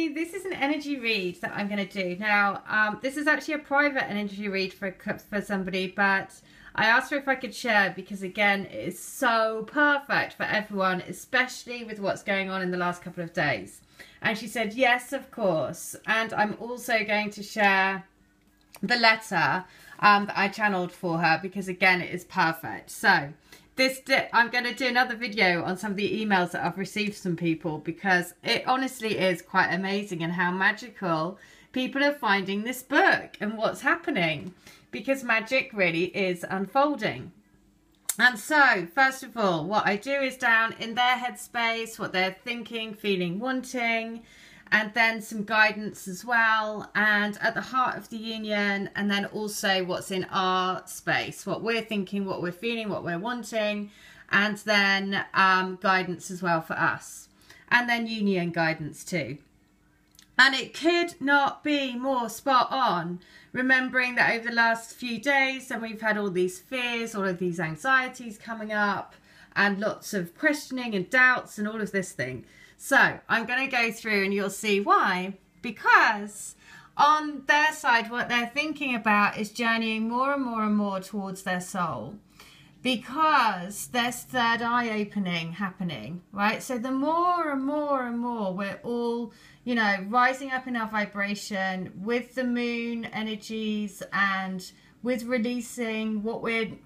everybody, this is an energy read that I'm going to do. Now, this is actually a private energy read for somebody, but I asked her if I could share because, again, it is so perfect for everyone, especially with what's going on in the last couple of days. And she said, yes, of course. And I'm also going to share the letter that I channeled for her because, again, it is perfect. So I'm going to do another video on some of the emails that I've received from people because it honestly is quite amazing and how magical people are finding this book and what's happening, because magic really is unfolding. And so, first of all, what I do is down in their headspace, what they're thinking, feeling, wanting, and then some guidance as well, and at the heart of the union, and then also what's in our space, what we're thinking, what we're feeling, what we're wanting, and then guidance as well for us, and then union guidance too. And it could not be more spot on, remembering that over the last few days, then we've had all these fears, all of these anxieties coming up, and lots of questioning and doubts and all of this thing. So I'm going to go through and you'll see why. Because on their side, what they're thinking about is journeying more and more and more towards their soul. Because there's third eye opening happening, right? So the more and more and more we're all, you know, rising up in our vibration with the moon energies and with releasing we're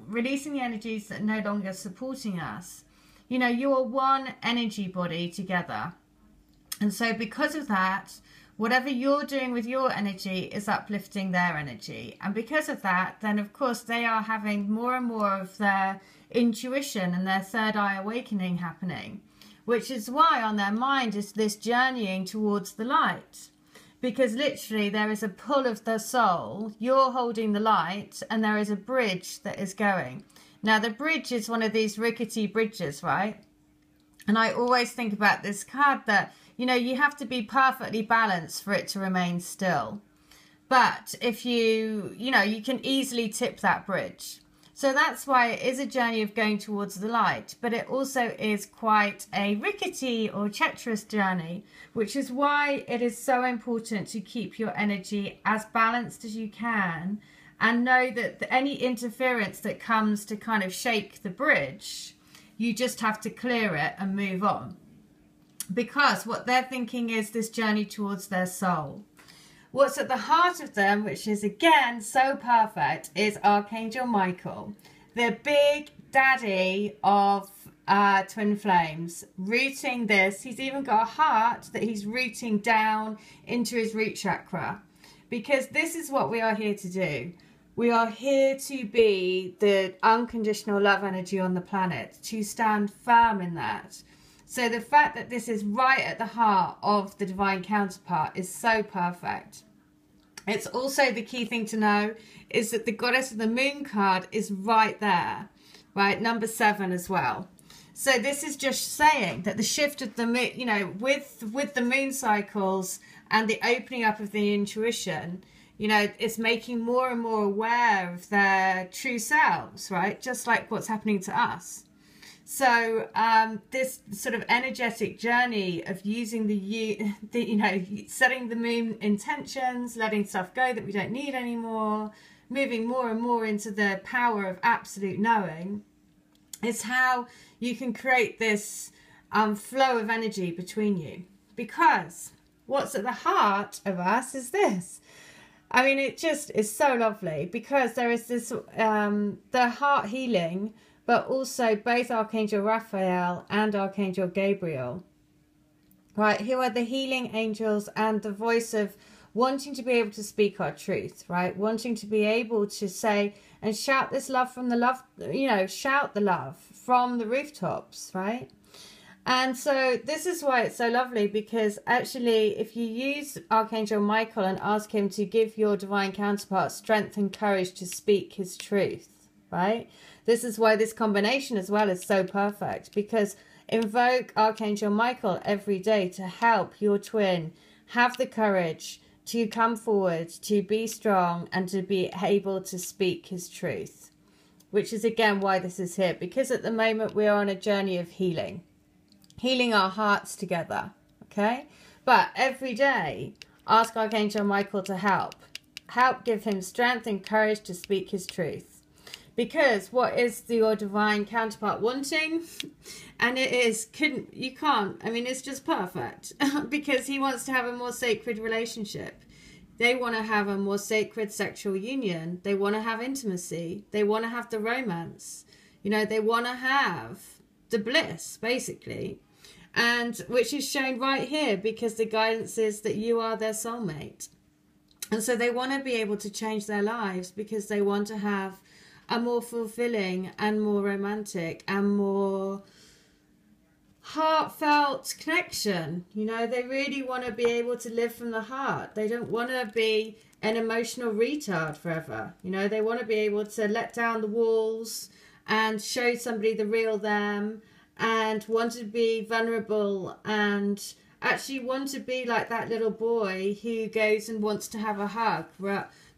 releasing the energies that are no longer supporting us. You know, you're one energy body together. And so because of that, whatever you're doing with your energy is uplifting their energy. And because of that, then of course they are having more and more of their intuition and their third eye awakening happening, which is why on their mind is this journeying towards the light. Because literally there is a pull of the soul, you're holding the light, and there is a bridge that is going. Now, the bridge is one of these rickety bridges, right? And I always think about this card that, you know, you have to be perfectly balanced for it to remain still. But if you know, you can easily tip that bridge. So that's why it is a journey of going towards the light. But it also is quite a rickety or treacherous journey, which is why it is so important to keep your energy as balanced as you can. And know that any interference that comes to kind of shake the bridge, you just have to clear it and move on. Because what they're thinking is this journey towards their soul. What's at the heart of them, which is again so perfect, is Archangel Michael, the big daddy of twin flames, rooting this. He's even got a heart that he's rooting down into his root chakra. Because this is what we are here to do. We are here to be the unconditional love energy on the planet, to stand firm in that. So the fact that this is right at the heart of the divine counterpart is so perfect. It's also the key thing to know is that the goddess of the moon card is right there, right? Number 7 as well. So this is just saying that the shift of the moon, you know, with the moon cycles and the opening up of the intuition, you know, it's making more and more aware of their true selves, right? Just like what's happening to us. So this sort of energetic journey of using you know, setting the moon intentions, letting stuff go that we don't need anymore, moving more and more into the power of absolute knowing, is how you can create this flow of energy between you. Because what's at the heart of us is this. I mean, it just is so lovely because there is this, the heart healing, but also both Archangel Raphael and Archangel Gabriel, right, who are the healing angels and the voice of wanting to be able to speak our truth, right, wanting to be able to say and shout this love from the love, you know, shout the love from the rooftops, right? And so this is why it's so lovely, because actually if you use Archangel Michael and ask him to give your divine counterpart strength and courage to speak his truth, right? This is why this combination as well is so perfect, because invoke Archangel Michael every day to help your twin have the courage to come forward, to be strong and to be able to speak his truth, which is again why this is here, because at the moment we are on a journey of healing our hearts together, okay? But every day, ask Archangel Michael to help. Help give him strength and courage to speak his truth. Because what is your divine counterpart wanting? And it is, you can't, I mean, it's just perfect. Because he wants to have a more sacred relationship. They want to have a more sacred sexual union. They want to have intimacy. They want to have the romance. You know, they want to have the bliss, basically. And which is shown right here because the guidance is that you are their soulmate. And so they want to be able to change their lives because they want to have a more fulfilling and more romantic and more heartfelt connection. You know, they really want to be able to live from the heart. They don't want to be an emotional retard forever. You know, they want to be able to let down the walls and show somebody the real them, and want to be vulnerable and actually want to be like that little boy who goes and wants to have a hug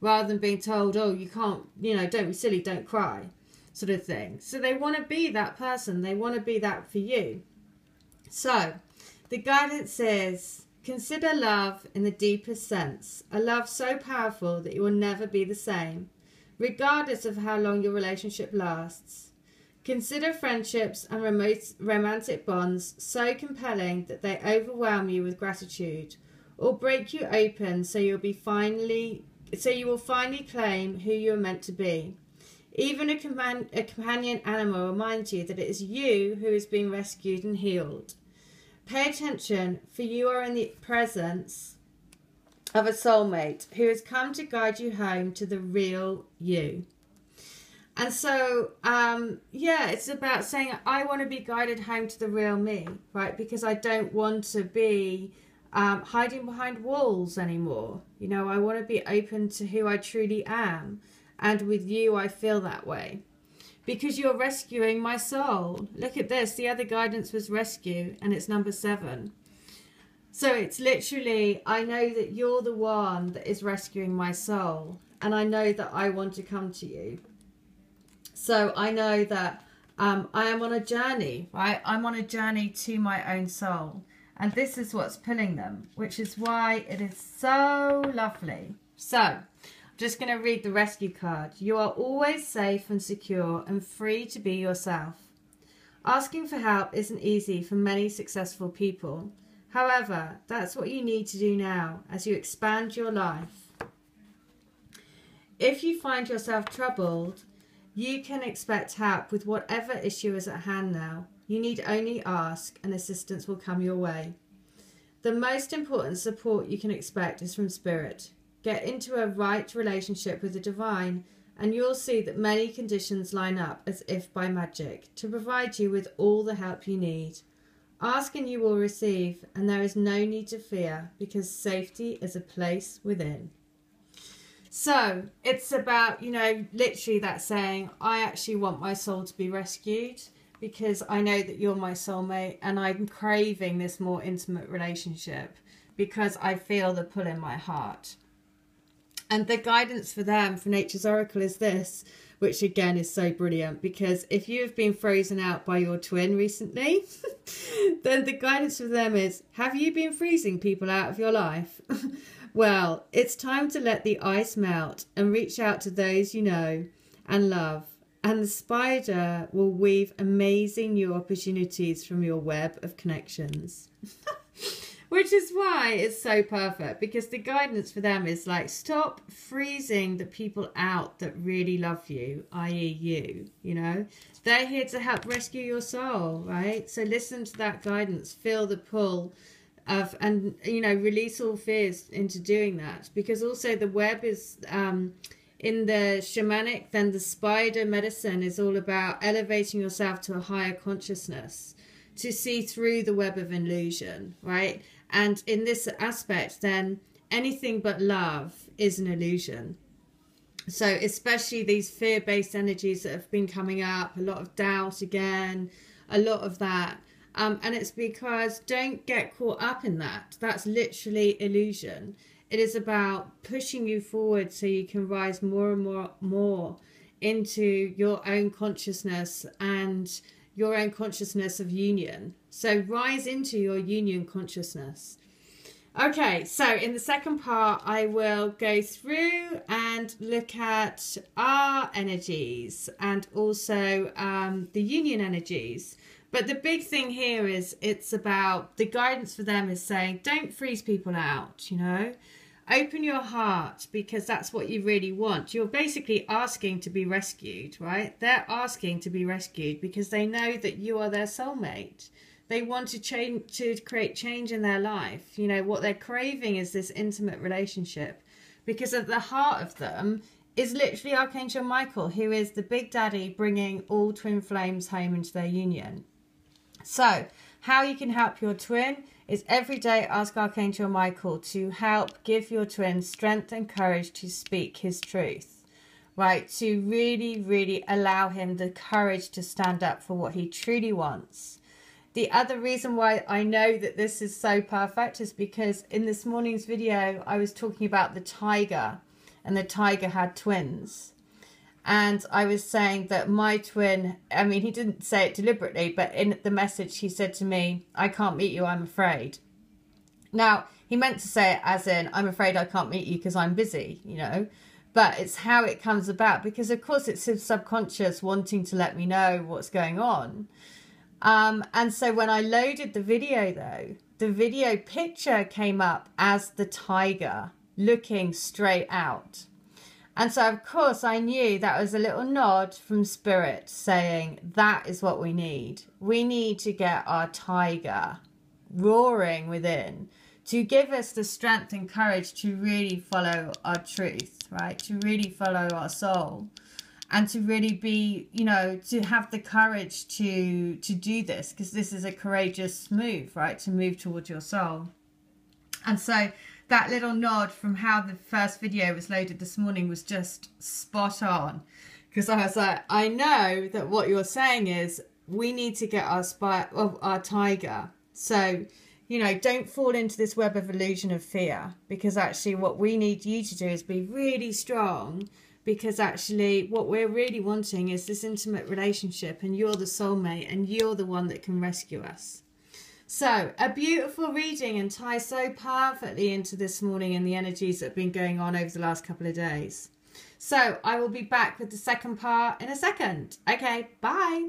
rather than being told, oh, you can't, you know, don't be silly, don't cry, sort of thing. So they want to be that person. They want to be that for you. So the guidance is, consider love in the deepest sense, a love so powerful that you will never be the same, regardless of how long your relationship lasts. Consider friendships and romantic bonds so compelling that they overwhelm you with gratitude, or break you open so you will finally claim who you are meant to be. Even a companion animal reminds you that it is you who is being rescued and healed. Pay attention, for you are in the presence of a soulmate who has come to guide you home to the real you. And so, yeah, it's about saying, I want to be guided home to the real me, right? Because I don't want to be hiding behind walls anymore. You know, I want to be open to who I truly am. And with you, I feel that way. Because you're rescuing my soul. Look at this. The other guidance was rescue, and it's number 7. So it's literally, I know that you're the one that is rescuing my soul. And I know that I want to come to you. So I know that I am on a journey, right? I'm on a journey to my own soul. And this is what's pulling them, which is why it is so lovely. So just going to read the rescue card. You are always safe and secure and free to be yourself. Asking for help isn't easy for many successful people. However, that's what you need to do now as you expand your life. If you find yourself troubled, you can expect help with whatever issue is at hand now. You need only ask and assistance will come your way. The most important support you can expect is from Spirit. Get into a right relationship with the divine and you'll see that many conditions line up as if by magic to provide you with all the help you need. Ask and you will receive, and there is no need to fear because safety is a place within. So it's about, you know, literally that saying, I actually want my soul to be rescued because I know that you're my soulmate and I'm craving this more intimate relationship because I feel the pull in my heart. And the guidance for them, for Nature's Oracle, is this, which again is so brilliant, because if you have been frozen out by your twin recently, then the guidance for them is, have you been freezing people out of your life? Well, it's time to let the ice melt and reach out to those you know and love. And the spider will weave amazing new opportunities from your web of connections. Which is why it's so perfect, because the guidance for them is like, stop freezing the people out that really love you, i.e. you know. They're here to help rescue your soul, right? So listen to that guidance, feel the pull of, and, you know, release all fears into doing that. Because also the web is, in the shamanic, then the spider medicine is all about elevating yourself to a higher consciousness, to see through the web of illusion, right? And in this aspect, then anything but love is an illusion. So especially these fear-based energies that have been coming up, a lot of doubt again, a lot of that. And it's because don't get caught up in that. That's literally illusion. It is about pushing you forward so you can rise more and more into your own consciousness and your own consciousness of union, So rise into your union consciousness. Okay, so in the second part, I will go through and look at our energies and also the union energies. But the big thing here is it's about the guidance for them is saying, don't freeze people out, you know. Open your heart, because that's what you really want. You're basically asking to be rescued, right? They're asking to be rescued because they know that you are their soulmate. They want to change, to create change in their life. You know, what they're craving is this intimate relationship, because at the heart of them is literally Archangel Michael, who is the big daddy bringing all twin flames home into their union. So how you can help your twin is every day ask Archangel Michael to help give your twin strength and courage to speak his truth, right? To really, really allow him the courage to stand up for what he truly wants. The other reason why I know that this is so perfect is because in this morning's video, I was talking about the tiger, and the tiger had twins. And I was saying that my twin, I mean, he didn't say it deliberately, but in the message he said to me, I can't meet you, I'm afraid. Now, he meant to say it as in, I'm afraid I can't meet you because I'm busy, you know. But it's how it comes about, because of course it's his subconscious wanting to let me know what's going on. And so when I loaded the video though, the video picture came up as the tiger looking straight out. And so of course I knew that was a little nod from Spirit saying that is what we need. We need to get our tiger roaring within to give us the strength and courage to really follow our truth, right? To really follow our soul. And to really be, you know, to have the courage to do this, because this is a courageous move, right? To move towards your soul. And so that little nod from how the first video was loaded this morning was just spot on. Because I was like, I know that what you're saying is we need to get our tiger. So, you know, don't fall into this web of illusion of fear. Because actually what we need you to do is be really strong. Because actually what we're really wanting is this intimate relationship, and you're the soulmate and you're the one that can rescue us. So a beautiful reading and ties so perfectly into this morning and the energies that have been going on over the last couple of days. So I will be back with the second part in a second. Okay, bye.